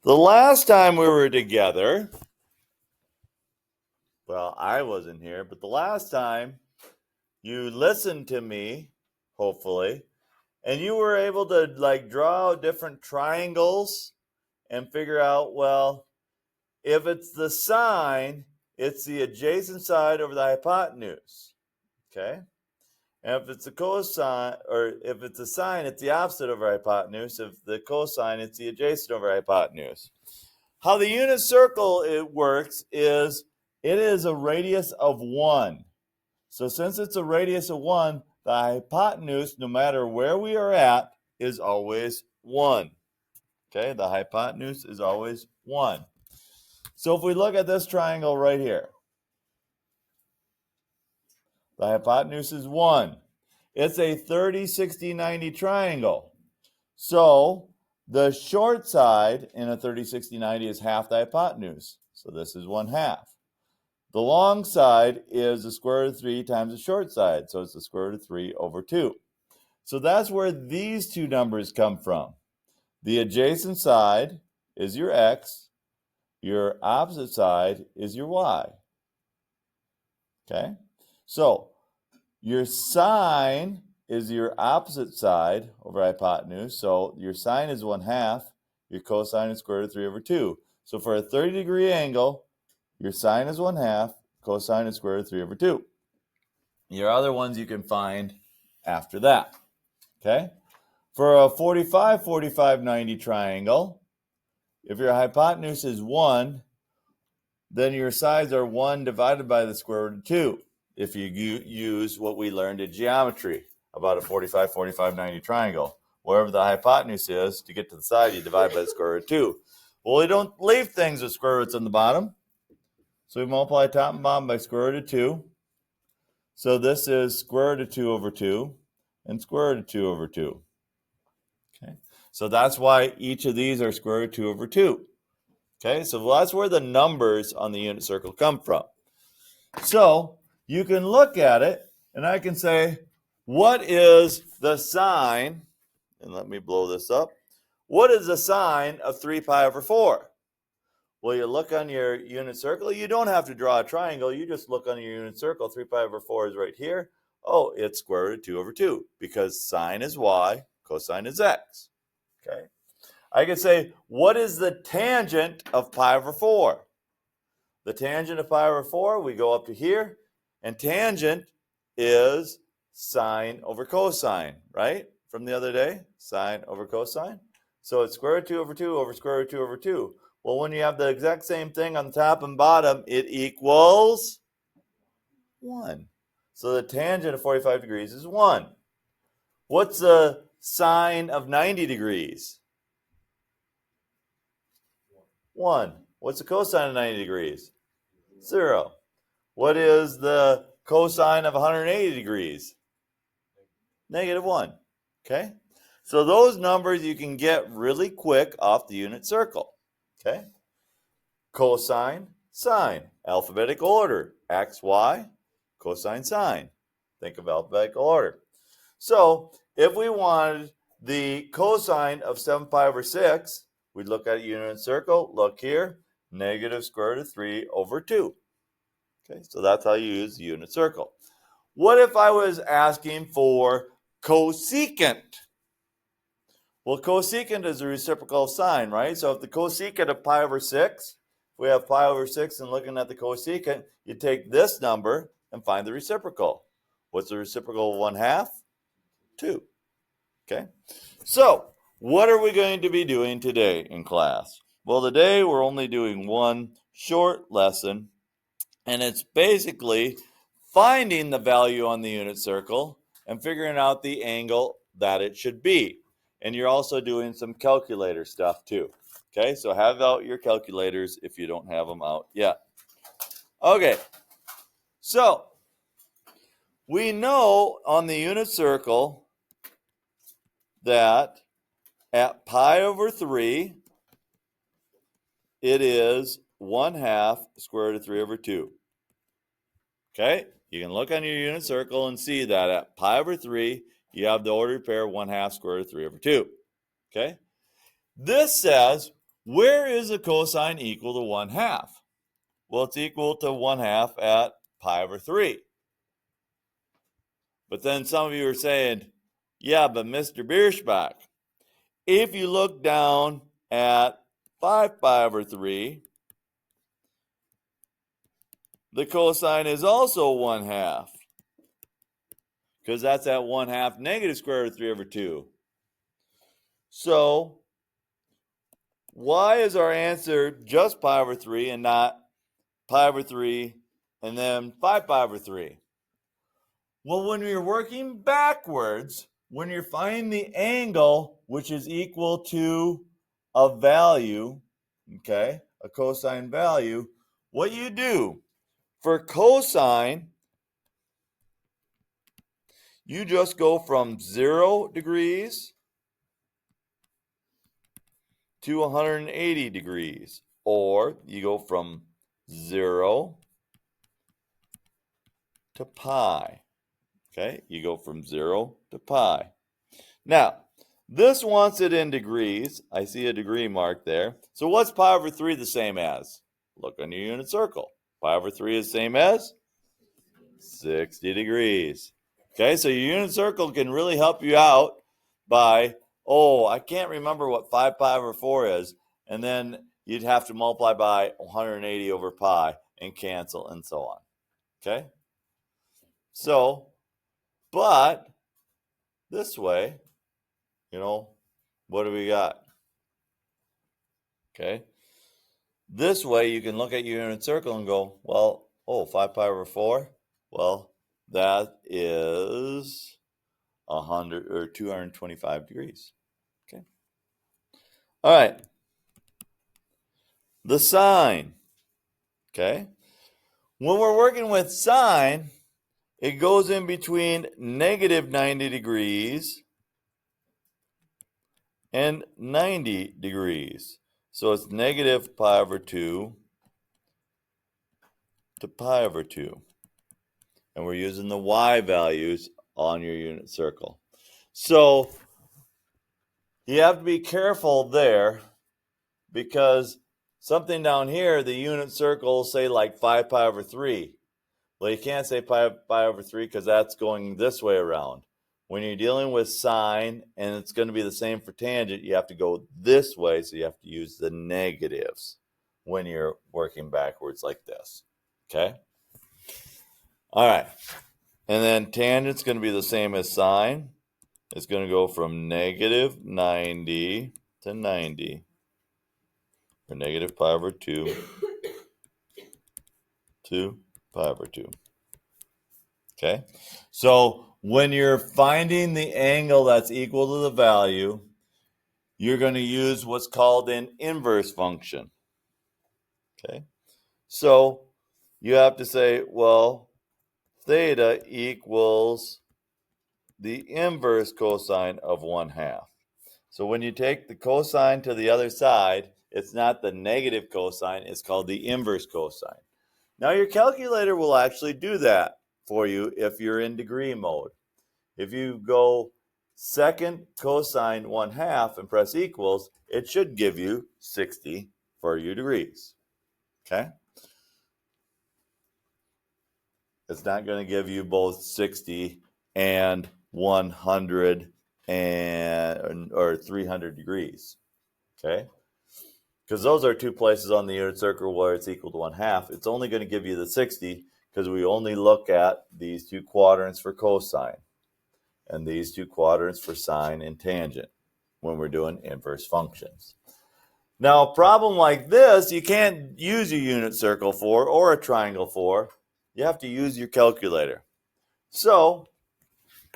The last time we were together, well, I wasn't here, but the last time you listened to me, hopefully, and you were able to draw different triangles and figure out, well, if it's the sine, it's the adjacent side over the hypotenuse. Okay? And if it's the cosine, or if it's the sine, it's the opposite over hypotenuse. If the cosine, it's the adjacent over hypotenuse. How the unit circle works is it is a radius of 1. So since it's a radius of 1, the hypotenuse, no matter where we are at, is always 1. Okay, the hypotenuse is always 1. So if we look at this triangle right here, the hypotenuse is 1. It's a 30, 60, 90 triangle. So the short side in a 30, 60, 90 is half the hypotenuse. So this is 1/2. The long side is the square root of 3 times the short side. So it's the square root of 3 over 2. So that's where these two numbers come from. The adjacent side is your x. Your opposite side is your y. Okay? So your sine is your opposite side over hypotenuse. So your sine is 1/2. Your cosine is square root of 3 over 2. So for a 30-degree angle, your sine is 1/2. Cosine is square root of 3 over 2. Your other ones you can find after that. Okay? For a 45, 45, 90 triangle, if your hypotenuse is 1, then your sides are 1 divided by the square root of 2. If you use what we learned in geometry about a 45, 45, 90 triangle. Wherever the hypotenuse is, to get to the side, you divide by the square root of 2. Well, we don't leave things with square roots on the bottom. So we multiply top and bottom by square root of 2. So this is square root of 2 over 2 and square root of 2 over 2. Okay, so that's why each of these are square root of 2 over 2. Okay, so that's where the numbers on the unit circle come from. So you can look at it, and I can say, what is the sine, and let me blow this up, what is the sine of 3 pi over 4? Well, you look on your unit circle. You don't have to draw a triangle. You just look on your unit circle. 3 pi over 4 is right here. Oh, it's square root of 2 over 2 because sine is y, cosine is x. Okay. I could say, what is the tangent of pi over 4? The tangent of pi over 4, we go up to here, and tangent is sine over cosine, right? From the other day, sine over cosine. So it's square root of 2 over 2 over square root of 2 over 2. Well, when you have the exact same thing on the top and bottom, it equals 1. So the tangent of 45 degrees is 1. What's the sine of 90 degrees? 1. What's the cosine of 90 degrees? 0. What is the cosine of 180 degrees? -1. Okay? So those numbers you can get really quick off the unit circle. Okay? Cosine, sine, alphabetical order. X, Y, cosine, sine. Think of alphabetical order. So if we wanted the cosine of 7 pi over 6, we'd look at a unit circle. Look here, negative square root of 3 over 2. Okay, so that's how you use the unit circle. What if I was asking for cosecant? Well, cosecant is a reciprocal of sine, right? So if the cosecant of pi over 6, if we have pi over 6 and looking at the cosecant, you take this number and find the reciprocal. What's the reciprocal of 1/2? 2. Okay? So what are we going to be doing today in class? Well, today we're only doing one short lesson, and it's basically finding the value on the unit circle and figuring out the angle that it should be. And you're also doing some calculator stuff too. Okay, so have out your calculators if you don't have them out yet. Okay, so we know on the unit circle that at pi over 3, it is 1/2 square root of 3 over 2. Okay, you can look on your unit circle and see that at pi over 3, you have the ordered pair 1/2 square root of 3 over 2. Okay, this says Where is a cosine equal to 1/2? Well, it's equal to 1/2 at pi over 3. But then some of you are saying, yeah, but Mr. Bierschbach, if you look down at 5 pi over 3, the cosine is also 1/2, because that's at 1/2 negative square root of 3 over 2. So why is our answer just pi over 3 and not pi over 3 and then 5 pi over 3? Well, when you're working backwards, when you're finding the angle which is equal to a value, okay, a cosine value, what you do for cosine, you just go from 0 degrees to 180 degrees, or you go from 0 to pi. Okay, you go from 0 to pi. Now, this wants it in degrees. I see a degree mark there. So what's pi over 3 the same as? Look on your unit circle. Pi over 3 is the same as 60 degrees. Okay, so your unit circle can really help you out by, I can't remember what 5 pi over 4 is, and then you'd have to multiply by 180 over pi and cancel and so on. Okay? So, but this way, what do we got? Okay. This way you can look at your unit circle and go, 5 pi over 4, well, that is 100 or 225 degrees. Okay. All right. The sine. Okay. When we're working with sine, it goes in between negative 90 degrees and 90 degrees. So it's negative pi over 2 to pi over 2. And we're using the y values on your unit circle. So you have to be careful there, because something down here, the unit circle, say like 5 pi over 3. Well, you can't say pi over 3 because that's going this way around. When you're dealing with sine, and it's going to be the same for tangent, you have to go this way, so you have to use the negatives when you're working backwards like this. Okay? All right. And then tangent's going to be the same as sine. It's going to go from negative 90 to 90, or negative pi over 2 to pi over 2. Okay? So when you're finding the angle that's equal to the value, you're going to use what's called an inverse function. Okay? So you have to say, well, theta equals the inverse cosine of 1/2. So when you take the cosine to the other side, it's not the negative cosine, it's called the inverse cosine. Now your calculator will actually do that for you if you're in degree mode. If you go second cosine 1/2 and press equals, it should give you 60 for your degrees. Okay? It's not going to give you both 60 and 100 or 300 degrees. Okay? Because those are two places on the unit circle where it's equal to 1/2. It's only going to give you the 60 because we only look at these two quadrants for cosine and these two quadrants for sine and tangent when we're doing inverse functions. Now, a problem like this, you can't use your unit circle for or a triangle for. You have to use your calculator. So,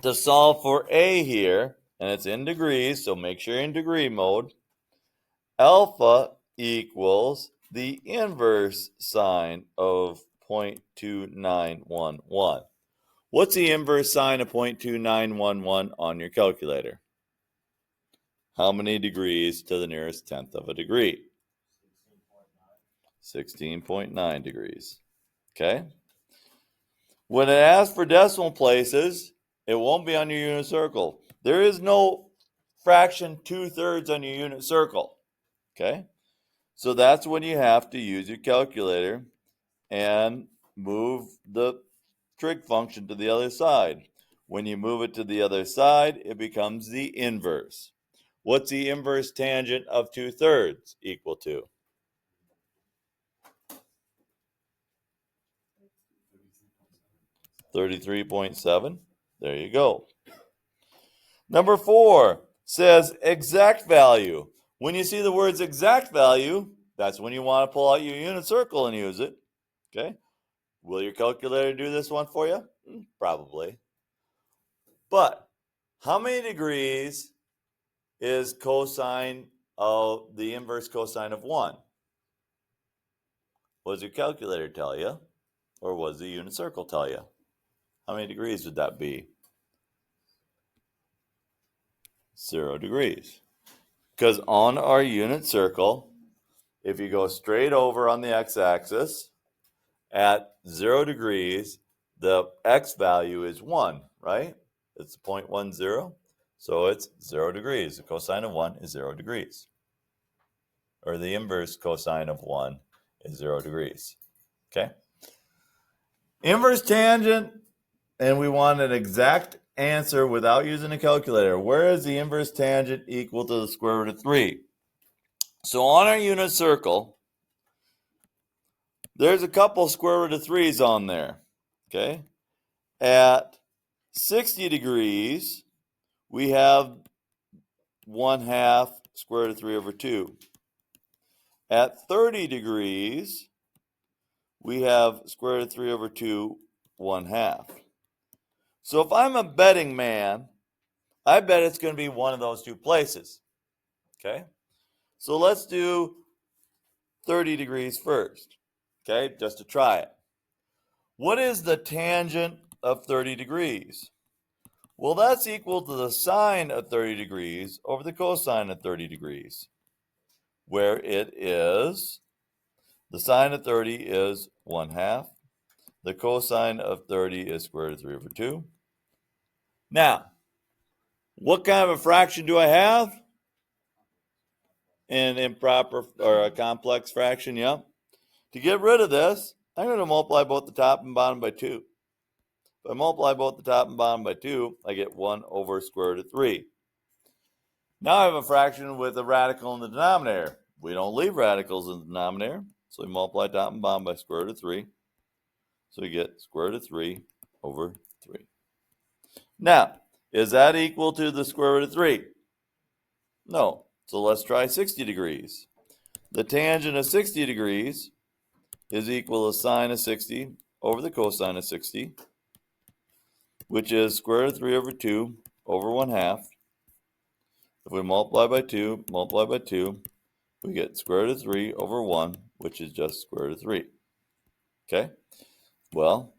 to solve for A here, and it's in degrees, so make sure you're in degree mode, alpha equals the inverse sine of 0.2911. What's the inverse sine of 0.2911 on your calculator? How many degrees to the nearest tenth of a degree? 16.9 degrees. Okay? When it asks for decimal places, it won't be on your unit circle. There is no fraction 2/3 on your unit circle. Okay? So that's when you have to use your calculator and move the trig function to the other side. When you move it to the other side, it becomes the inverse. What's the inverse tangent of 2/3 equal to? 33.7. There you go. Number 4 says exact value. When you see the words exact value, that's when you want to pull out your unit circle and use it. Okay? Will your calculator do this one for you? Probably. But how many degrees is cosine of the inverse cosine of 1? What does your calculator tell you? Or what does the unit circle tell you? How many degrees would that be? 0 degrees. Because on our unit circle, if you go straight over on the x-axis at 0 degrees, the x value is 1, right? It's 0.10. So it's 0 degrees. The cosine of 1 is 0 degrees. Or the inverse cosine of 1 is 0 degrees. Okay? Inverse tangent, and we want an exact answer without using a calculator. Where is the inverse tangent equal to the square root of 3? So on our unit circle, there's a couple square root of 3's on there. Okay? At 60 degrees, we have 1/2 square root of 3 over 2. At 30 degrees, we have square root of 3 over 2, 1/2. So if I'm a betting man, I bet it's going to be one of those two places. Okay? So let's do 30 degrees first. Okay? Just to try it. What is the tangent of 30 degrees? Well, that's equal to the sine of 30 degrees over the cosine of 30 degrees, where it is, the sine of 30 is 1/2. The cosine of 30 is square root of 3 over 2. Now, what kind of a fraction do I have? An improper or a complex fraction, yeah. To get rid of this, I'm going to multiply both the top and bottom by 2. If I multiply both the top and bottom by 2, I get 1 over square root of 3. Now I have a fraction with a radical in the denominator. We don't leave radicals in the denominator, so we multiply top and bottom by square root of 3. So we get square root of 3 over 3. Now, is that equal to the square root of 3? No. So let's try 60 degrees. The tangent of 60 degrees is equal to sine of 60 over the cosine of 60, which is square root of 3 over 2 over 1/2. If we multiply by 2, we get square root of 3 over 1, which is just square root of 3. Okay? Well,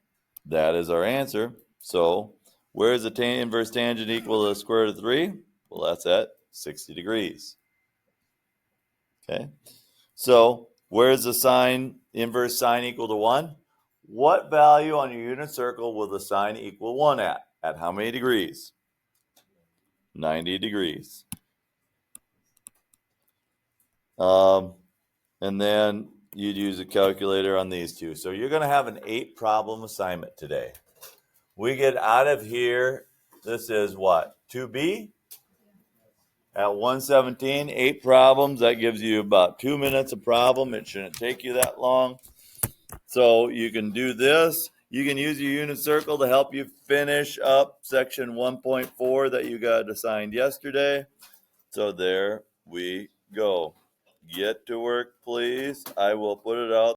that is our answer. So, where is the inverse tangent equal to the square root of 3? Well, that's at 60 degrees. Okay? So, where is the inverse sine equal to 1? What value on your unit circle will the sine equal 1 at? At how many degrees? 90 degrees. And then you'd use a calculator on these two. So you're going to have an 8-problem assignment today. We get out of here, this is what, 2B? At 117, 8 problems. That gives you about 2 minutes a problem. It shouldn't take you that long. So you can do this. You can use your unit circle to help you finish up section 1.4 that you got assigned yesterday. So there we go. Get to work, please. I will put it out.